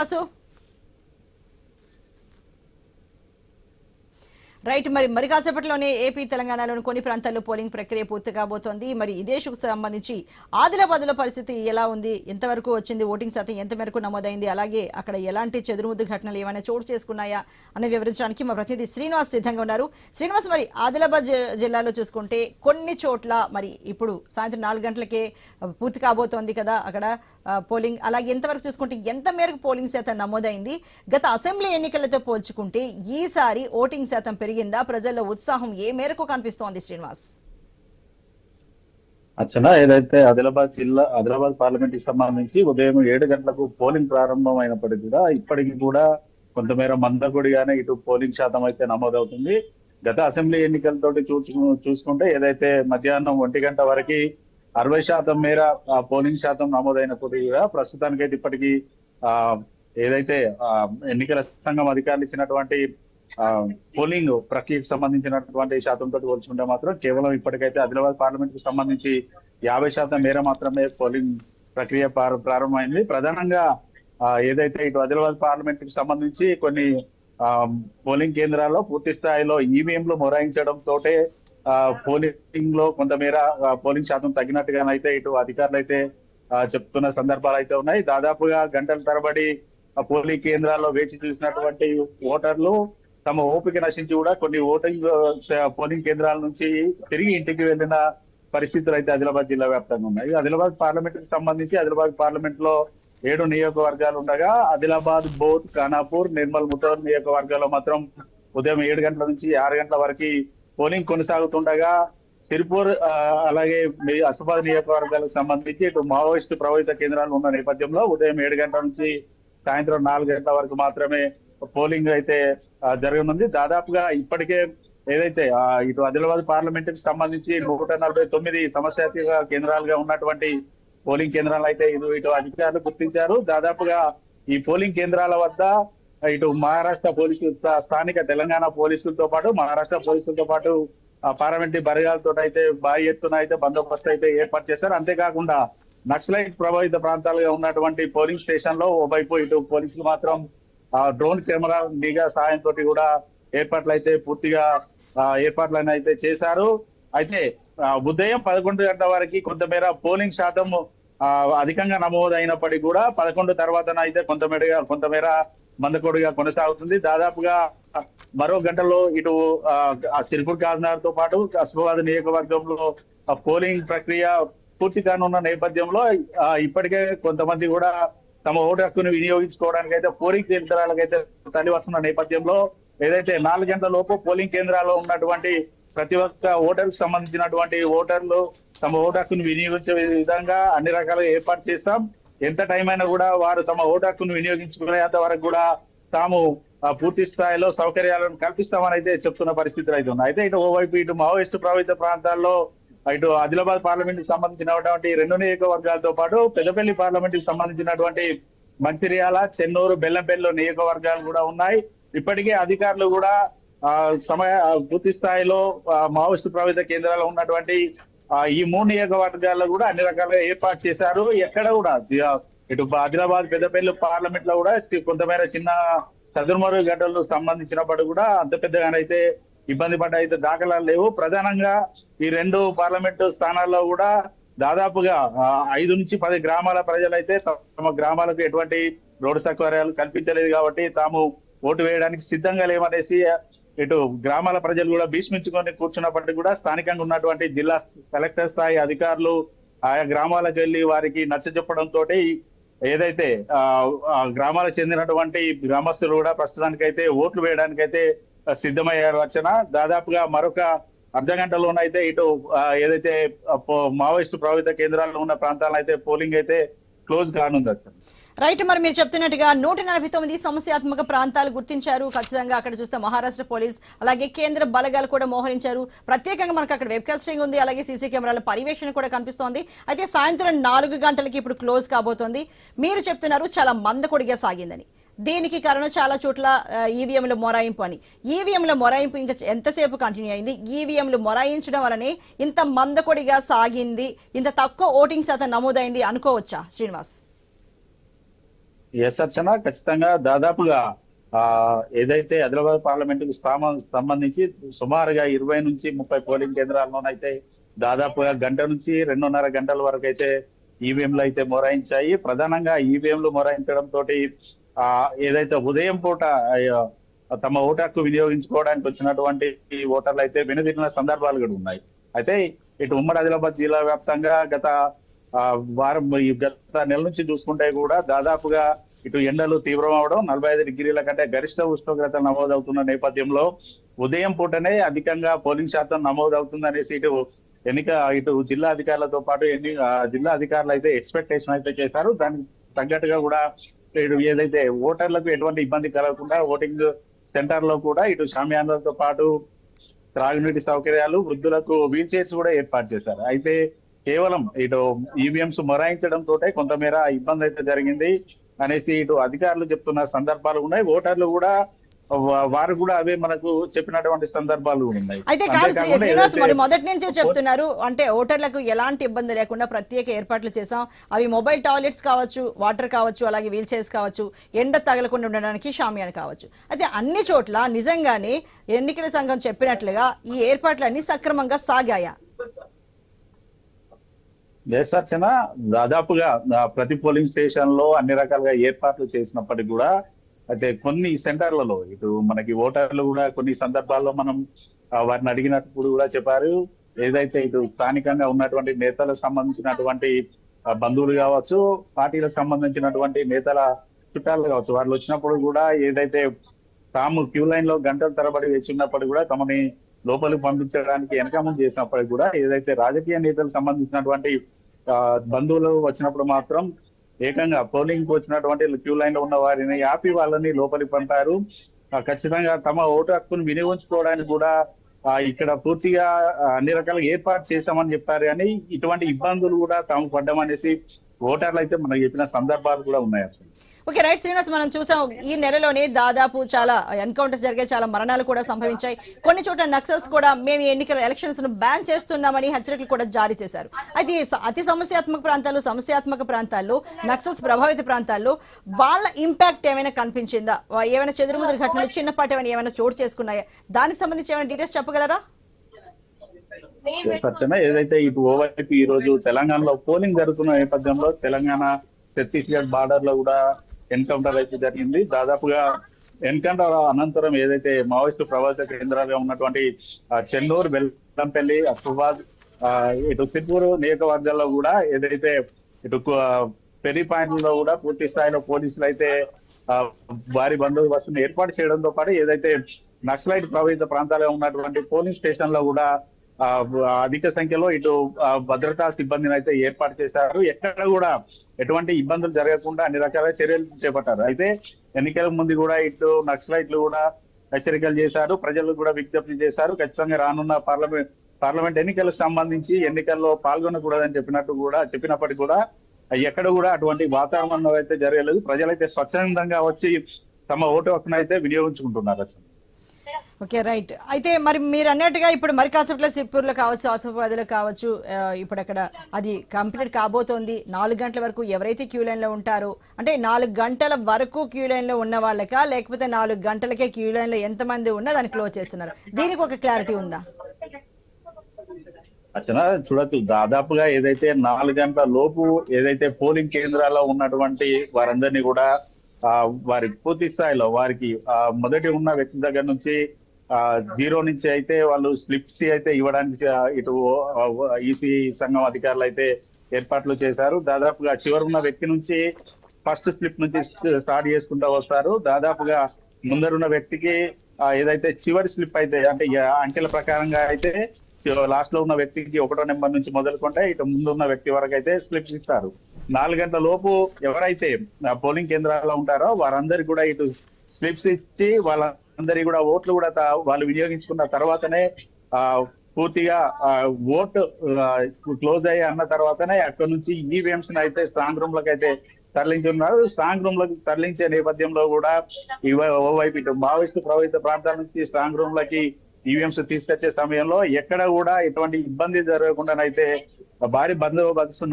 Srinivasu right మరి కాసేపట్లోనే AP తెలంగాణలోని కొన్ని ప్రాంతాల్లో పోలింగ్ ప్రక్రియ పూర్తి కాబోతోంది. మరి ఇదే ఇష్యూకు సంబంధించి ఆదిలాబాద్లో పరిస్థితి ఎలా ఉంది, ఎంతవరకు వచ్చింది, ఓటింగ్ శాతం ఎంత మేరకు నమోదైంది, అలాగే అక్కడ ఎలాంటి చెదురుముద్దు ఘటనలు ఏమైనా చోటు చేసుకున్నాయా అని వివరించడానికి మా ప్రతినిధి శ్రీనివాస్ సిద్ధంగా ఉన్నారు. శ్రీనివాస్, మరి ఆదిలాబాద్ జిల్లాలో చూసుకుంటే కొన్ని చోట్ల మరి ఇప్పుడు సాయంత్రం 4 గంటలకే పూర్తి కాబోతోంది కదా అక్కడ పోలింగ్. అలాగే ఎంతవరకు చూసుకుంటే ఎంత మేరకు పోలింగ్ శాతం నమోదైంది, గత అసెంబ్లీ ఎన్నికలతో పోల్చుకుంటే ఈసారి ఓటింగ్ శాతం పెరిగిందా, ప్రజల్లో ఉత్సాహం ఏ మేరకు కనిపిస్తోంది శ్రీనివాస్? అర్చన, ఏదైతే ఆదిలాబాద్ పార్లమెంట్ కి సంబంధించి ఉదయం 7 గంటలకు పోలింగ్ ప్రారంభం అయినప్పటికీ కూడా ఇప్పటికీ కూడా కొంతమేర మందకొడిగానే ఇటు పోలింగ్ శాతం అయితే నమోదవుతుంది. గత అసెంబ్లీ ఎన్నికలతోటి చూసుకుంటే ఏదైతే మధ్యాహ్నం 1 గంట వరకు 60% మేర పోలింగ్ శాతం నమోదైనప్పటికీ కూడా ప్రస్తుతానికైతే ఇప్పటికీ ఏదైతే ఎన్నికల సంఘం అధికారులు ఇచ్చినటువంటి పోలింగ్ ప్రక్రియకు సంబంధించినటువంటి శాతంతో పోల్చుకుంటే మాత్రం కేవలం ఇప్పటికైతే ఆదిలాబాద్ పార్లమెంట్ కు సంబంధించి 50% మేర మాత్రమే పోలింగ్ ప్రక్రియ ప్రారంభమైంది. ప్రధానంగా ఏదైతే ఇటు ఆదిలాబాద్ పార్లమెంట్ కి సంబంధించి కొన్ని పోలింగ్ కేంద్రాల్లో పూర్తి స్థాయిలో ఈవీఎంలు మొరాయించడం తోటే పోలింగ్ లో కొంతమేర పోలింగ్ శాతం తగ్గినట్టుగానైతే ఇటు అధికారులు అయితే చెప్తున్న సందర్భాలు అయితే ఉన్నాయి. దాదాపుగా గంటల తరబడి పోలింగ్ కేంద్రాల్లో వేచి చూసినటువంటి ఓటర్లు తమ ఓపిక నశించి కూడా కొన్ని పోలింగ్ కేంద్రాల నుంచి తిరిగి ఇంటికి వెళ్లిన పరిస్థితులు అయితే ఆదిలాబాద్ జిల్లా వ్యాప్తంగా ఉన్నాయి. ఆదిలాబాద్ పార్లమెంట్ కి సంబంధించి ఆదిలాబాద్ పార్లమెంట్ లో 7 నియోజకవర్గాలు ఉండగా ఆదిలాబాద్, బోధ్, ఖానాపూర్, నిర్మల్, ముతోర్ నియోజకవర్గాల్లో మాత్రం ఉదయం 7 గంటల నుంచి 6 గంటల వరకు పోలింగ్ కొనసాగుతుండగా సిర్పూర్ అలాగే అసిఫాబాద్ నియోజకవర్గాలకు సంబంధించి ఇటు మావోయిస్టు ప్రభావిత కేంద్రాలు ఉన్న నేపథ్యంలో ఉదయం 7 గంటల నుంచి సాయంత్రం 4 గంటల వరకు మాత్రమే పోలింగ్ అయితే జరగనుంది. దాదాపుగా ఇప్పటికే ఏదైతే ఇటు ఆదిలాబాద్ పార్లమెంట్ కి సంబంధించి 149 సమస్యాత్మక కేంద్రాలుగా ఉన్నటువంటి పోలింగ్ కేంద్రాలు అయితే ఇటు అధికారులు గుర్తించారు. దాదాపుగా ఈ పోలింగ్ కేంద్రాల వద్ద ఇటు మహారాష్ట్ర పోలీసులు, స్థానిక తెలంగాణ పోలీసులతో పాటు మహారాష్ట్ర పోలీసులతో పాటు పార్లమెంటరీ బరిగాలతో అయితే భారీ ఎత్తున అయితే బందోబస్తు అయితే ఏర్పాటు చేశారు. అంతేకాకుండా నక్సలైట్ ప్రభావిత ప్రాంతాలుగా ఉన్నటువంటి పోలింగ్ స్టేషన్ లో ఓవైపు ఇటు పోలీసులు మాత్రం డ్రోన్ కెమెరా నిఘా సాయంతో కూడా పూర్తిగా ఏర్పాట్లను అయితే చేశారు. అయితే ఉదయం 11 గంటల వరకు కొంతమేర పోలింగ్ శాతం అధికంగా నమోదైనప్పటికీ కూడా 11 తర్వాత అయితే కొంతమేర మందకొడిగా కొనసాగుతుంది. దాదాపుగా మరో గంటలో ఇటు సిర్పూర్ కాకినాడ తో పాటు అసిఫాబాద్ నియోజకవర్గంలో పోలింగ్ ప్రక్రియ పూర్తి కానున్న నేపథ్యంలో ఇప్పటికే కొంతమంది కూడా తమ ఓటు హక్కును వినియోగించుకోవడానికి అయితే పోలింగ్ కేంద్రాలకైతే తరలి వస్తున్న నేపథ్యంలో ఏదైతే 4 గంటల లోపు పోలింగ్ కేంద్రాల్లో ఉన్నటువంటి ప్రతి ఒక్క ఓటర్కు సంబంధించినటువంటి ఓటర్లు తమ ఓటు హక్కును వినియోగించే విధంగా అన్ని రకాలుగా ఏర్పాటు చేస్తాం. ఎంత టైం అయినా కూడా వారు తమ ఓటు హక్కును వినియోగించుకునేంత వరకు కూడా తాము పూర్తి స్థాయిలో సౌకర్యాలను కల్పిస్తామని అయితే చెప్తున్న పరిస్థితులు అయితే ఉన్నాయి. అయితే ఇటు ఓవైపు ఇటు మావోయిస్టు ప్రభావిత ప్రాంతాల్లో ఇటు ఆదిలాబాద్ పార్లమెంట్ కి సంబంధించినటువంటి 2 నియోజకవర్గాలతో పాటు పెద్దపల్లి పార్లమెంట్ కి సంబంధించినటువంటి మంచిర్యాల, చెన్నూరు, బెల్లంపల్లి నియోజకవర్గాలు కూడా ఉన్నాయి. ఇప్పటికే అధికారులు కూడా పూర్తి స్థాయిలో మావోయిస్టు ప్రభావిత కేంద్రాలు ఉన్నటువంటి ఈ 3 నియోజకవర్గాల్లో కూడా అన్ని రకాలుగా ఏర్పాటు చేశారు. ఎక్కడ కూడా ఇటు ఆదిలాబాద్, పెద్దపల్లి పార్లమెంట్ లో కూడా కొంతమేర చిన్న చదురుమరు గడ్డలకు సంబంధించినప్పుడు కూడా అంత పెద్దగానైతే ఇబ్బంది పడ్డ అయితే దాఖలాలు లేవు. ప్రధానంగా ఈ 2 పార్లమెంటు స్థానాల్లో కూడా దాదాపుగా 5 నుంచి 10 గ్రామాల ప్రజలైతే తమ గ్రామాలకు ఎటువంటి రోడ్డు సౌకర్యాలు కల్పించలేదు కాబట్టి తాము ఓటు వేయడానికి సిద్ధంగా లేమనేసి ఇటు గ్రామాల ప్రజలు కూడా భీష్మించుకొని కూర్చున్నప్పటికీ కూడా స్థానికంగా ఉన్నటువంటి జిల్లా కలెక్టర్ స్థాయి అధికారులు ఆయా గ్రామాలకు వెళ్లి వారికి నచ్చజెప్పడంతో ఏదైతే గ్రామాలకు చెందినటువంటి గ్రామస్తులు కూడా ప్రస్తుతానికైతే ఓట్లు వేయడానికైతే సిద్ధమయ్యారు. రచన దాదాపుగా మరొక అర్ధగంటలోనైతే ఇటు ఏదైతే మావోయిస్టు ప్రభావిత కేంద్రాల్లో ఉన్న ప్రాంతాలను అయితే పోలింగ్ అయితే క్లోజ్ కానుంది. రైట్, మరి మీరు చెప్తున్నట్టుగా 149 సమస్యాత్మక ప్రాంతాలు గుర్తించారు. ఖచ్చితంగా అక్కడ చూస్తే మహారాష్ట్ర పోలీస్ అలాగే కేంద్ర బలగాలు కూడా మోహరించారు. ప్రత్యేకంగా మనకు అక్కడ వెబ్ కాస్టింగ్ ఉంది, అలాగే సీసీ కెమెరాల పర్యవేక్షణ కూడా కనిపిస్తోంది. అయితే సాయంత్రం 4 గంటలకి ఇప్పుడు క్లోజ్ కాబోతోంది. మీరు చెప్తున్నారు చాలా మందకొడిగా సాగిందని. దీనికి కారణం చాలా చోట్ల ఈవీఎంల మొరాయింపు అని. ఈవీఎంల మొరాయింపు ఇంకా ఎంతసేపు కంటిన్యూ అయింది? ఈవీఎంలు మొరాయించడం వల్లనే ఇంత మందకొడిగా సాగింది, ఇంత తక్కువ ఓటింగ్ శాతం నమోదైంది అనుకోవచ్చా శ్రీనివాస్? ఎస్ అర్చన, ఖచ్చితంగా దాదాపుగా ఆ ఏదైతే ఆదిలాబాద్ పార్లమెంట్ కు సంబంధించి సుమారుగా 20 నుంచి 30 పోలింగ్ కేంద్రాల్లోనైతే దాదాపుగా గంట నుంచి 2.5 గంటల వరకు అయితే ఈవీఎంలు అయితే మొరాయించాయి. ప్రధానంగా ఈవీఎంలు మొరాయించడం తోటి ఆ ఏదైతే ఉదయం పూట తమ ఓటు హక్కు వినియోగించుకోవడానికి వచ్చినటువంటి ఓటర్లు అయితే వెనుదిరిగిన సందర్భాలు కూడా ఉన్నాయి. అయితే ఇటు ఉమ్మడి ఆదిలాబాద్ జిల్లా వ్యాప్తంగా గత గత నెల నుంచి చూసుకుంటే కూడా దాదాపుగా ఇటు ఎండలు తీవ్రం అవడం, 45 డిగ్రీల కంటే గరిష్ట ఉష్ణోగ్రత నమోదవుతున్న నేపథ్యంలో ఉదయం పూటనే అధికంగా పోలింగ్ శాతం నమోదవుతుందనేసి ఇటు జిల్లా అధికారులతో పాటు జిల్లా అధికారులు అయితే ఎక్స్పెక్టేషన్ అయితే చేశారు. దానికి తగ్గట్టుగా కూడా ఇటు ఏదైతే ఓటర్లకు ఎటువంటి ఇబ్బంది కలగకుండా ఓటింగ్ సెంటర్ లో కూడా ఇటు షామియానాలతో పాటు త్రాగునీటి సౌకర్యాలు, వృద్ధులకు వీల్ చైర్స్ కూడా ఏర్పాటు చేశారు. అయితే కేవలం ఇటు ఈవీఎంస్ మొరాయించడం తోటే కొంతమేర ఇబ్బంది అయితే జరిగింది అనేసి ఇటు అధికారులు చెప్తున్న సందర్భాలు ఉన్నాయి. ఓటర్లు కూడా వారు కూడా అవే మనకు చెప్పినటువంటి సందర్భాలు ఉన్నాయి. అయితే కాదు శ్రీనివాస్, మరి మొదటి నుంచే చెప్తున్నారు అంటే ఓటర్లకు ఎలాంటి ఇబ్బంది లేకుండా ప్రత్యేక ఏర్పాట్లు చేశాం. అవి మొబైల్ టాయిలెట్స్ కావచ్చు, వాటర్ కావచ్చు, అలాగే వీల్ చైర్స్ కావచ్చు, ఎండ తగలకుండా ఉండడానికి షామియానా కావచ్చు. అయితే అన్ని చోట్ల నిజంగానే ఎన్నికల సంఘం చెప్పినట్లుగా ఈ ఏర్పాట్లన్నీ సక్రమంగా సాగాయా? దేశార్చన దాదాపుగా ప్రతి పోలింగ్ స్టేషన్ లో అన్ని రకాలుగా ఏర్పాట్లు చేసినప్పటికీ కూడా అయితే కొన్ని సెంటర్లలో ఇటు మనకి ఓటర్లు కూడా కొన్ని సందర్భాల్లో మనం వారిని అడిగినప్పుడు కూడా చెప్పారు. ఏదైతే ఇటు స్థానికంగా ఉన్నటువంటి నేతలకు సంబంధించినటువంటి బంధువులు కావచ్చు, పార్టీలకు సంబంధించినటువంటి నేతల చుట్టాలు కావచ్చు, వాళ్ళు వచ్చినప్పుడు కూడా ఏదైతే తాము క్యూ లైన్ లో గంటల తరబడి వేచి ఉన్నప్పుడు కూడా తమని లోపలికి పంపించడానికి వెనక ముందు చేసినప్పటికీ కూడా ఏదైతే రాజకీయ నేతలకు సంబంధించినటువంటి బంధువులు వచ్చినప్పుడు మాత్రం ఏకంగా పోలింగ్ కు వచ్చినటువంటి క్యూ లైన్ లో ఉన్న వారిని ఆపి వాళ్ళని లోపలికి పంపారు. ఖచ్చితంగా తమ ఓటు హక్కును వినియోగించుకోవడానికి కూడా ఇక్కడ పూర్తిగా అన్ని రకాలుగా ఏర్పాటు చేశామని చెప్పారు. కానీ ఇటువంటి ఇబ్బందులు కూడా తాము పడ్డామనేసి ఓటర్లు అయితే మనకు చెప్పిన సందర్భాలు కూడా ఉన్నాయి. ఓకే రైట్ శ్రీనివాస్, మనం చూసాం ఈ నెలలోనే దాదాపు చాలా ఎన్కౌంటర్స్ జరిగాయి, చాలా మరణాలు కూడా సంభవించాయి. కొన్ని చోట్ల నక్సల్స్ కూడా మేము ఎన్నికల ఎలక్షన్స్ ను బ్యాన్ చేస్తున్నామని హెచ్చరికలు కూడా జారీ చేశారు. అయితే అతి సమస్యాత్మక ప్రాంతాల్లో నక్సల్స్ ప్రభావిత ప్రాంతాల్లో వాళ్ళ ఇంపాక్ట్ ఏమైనా కనిపించిందా? ఏమైనా చెదురుముదురు ఘటనలు చిన్నపాటి ఏమైనా చోటు చేసుకున్నాయా? దానికి సంబంధించి ఏమైనా డీటెయిల్స్ చెప్పగలరా? సత్యన, ఏదైతే ఇటు ఓవైపు ఈ రోజు తెలంగాణలో పోలింగ్ జరుగుతున్న నేపథ్యంలో తెలంగాణ ఛత్తీస్గఢ్ బార్డర్ లో కూడా ఎన్కౌంటర్ అయితే జరిగింది. దాదాపుగా ఎన్కౌంటర్ అనంతరం ఏదైతే మావోయిస్టు ప్రభావిత కేంద్రాలుగా ఉన్నటువంటి చెన్నూరు, బెల్లంపల్లి, అస్ఫాబాద్, ఇటు సిర్పూరు నియోజకవర్గాల్లో కూడా ఏదైతే ఇటు పెరి పాయింట్లలో కూడా పూర్తి స్థాయిలో పోలీసులు అయితే భారీ బందోబస్తును ఏర్పాటు చేయడంతో పాటు ఏదైతే నక్సలైట్ ప్రభావిత ప్రాంతాలుగా ఉన్నటువంటి పోలింగ్ స్టేషన్ లో కూడా అధిక సంఖ్యలో ఇటు భద్రతా సిబ్బందిని అయితే ఏర్పాటు చేశారు. ఎక్కడ కూడా ఎటువంటి ఇబ్బందులు జరగకుండా అన్ని రకాల చర్యలు చేపట్టారు. అయితే ఎన్నికల ముందు కూడా ఇటు నక్సలైట్లు కూడా హెచ్చరికలు చేశారు, ప్రజలకు కూడా విజ్ఞప్తి చేశారు. ఖచ్చితంగా రానున్న పార్లమెంట్ ఎన్నికలకు సంబంధించి ఎన్నికల్లో పాల్గొనకూడదని చెప్పినప్పటికీ కూడా ఎక్కడ కూడా అటువంటి వాతావరణం అయితే జరగలేదు. ప్రజలైతే స్వచ్ఛందంగా వచ్చి తమ ఓటు హక్కును అయితే వినియోగించుకుంటున్నారు. Okay right. అయితే మరి మీరు అన్నట్టుగా ఇప్పుడు మరి కాసేపట్లో సిర్పూర్లో కావచ్చు, ఆసిఫాబాద్లో కావచ్చు, ఇప్పుడు అక్కడ అది కంప్లీట్ కాబోతోంది. 4 గంటల వరకు ఎవరైతే క్యూ లైన్ లో ఉంటారో, అంటే 4 గంటల వరకు క్యూ లైన్ లో ఉన్న వాళ్ళకా, లేకపోతే 4 గంటలకే క్యూ లైన్ లో ఎంతమంది ఉన్నా దాన్ని క్లోజ్ చేస్తున్నారు? దీనికి ఒక క్లారిటీ ఉందా? అచ్చనా చూడచ్చు, దాదాపుగా ఏదైతే 4 గంటల లోపు ఏదైతే పోలింగ్ కేంద్రాల్లో ఉన్నటువంటి వారందరినీ కూడా వారి పూర్తి స్థాయిలో వారికి మొదటి ఉన్న వ్యక్తి దగ్గర నుంచి 0 నుంచి అయితే వాళ్ళు స్లిప్స్ అయితే ఇవ్వడానికి ఇటు ఈసీ సంఘం అధికారులు అయితే ఏర్పాట్లు చేశారు. దాదాపుగా చివరున్న వ్యక్తి నుంచి ఫస్ట్ స్లిప్ నుంచి స్టార్ట్ చేసుకుంటూ వస్తారు. దాదాపుగా ముందరున్న వ్యక్తికి ఏదైతే చివరి స్లిప్ అయితే అంటే అంకెల ప్రకారంగా అయితే లాస్ట్ లో ఉన్న వ్యక్తికి 1వ నెంబర్ నుంచి మొదలుకుంటే ఇటు ముందున్న వ్యక్తి వరకు అయితే స్లిప్స్ ఇస్తారు. 4 గంటల లోపు ఎవరైతే పోలింగ్ కేంద్రాల్లో ఉంటారో వారందరికీ కూడా ఇటు స్లిప్స్ ఇచ్చి వాళ్ళందరి కూడా ఓట్లు కూడా వాళ్ళు వినియోగించుకున్న తర్వాతనే పూర్తిగా ఓటు క్లోజ్ అయ్యి అన్న తర్వాతనే అక్కడి నుంచి ఈవీఎంస్ అయితే స్ట్రాంగ్ రూమ్ లకు అయితే తరలించున్నారు. స్ట్రాంగ్ రూమ్ లకు తరలించే నేపథ్యంలో కూడా ఓవైపు ఇటు మావోయిస్టు ప్రభావిత ప్రాంతాల నుంచి స్ట్రాంగ్ రూమ్ లకి ఈవీఎంస్ తీసుకొచ్చే సమయంలో ఎక్కడ కూడా ఎటువంటి ఇబ్బంది జరగకుండానైతే భారీ బందోబస్తు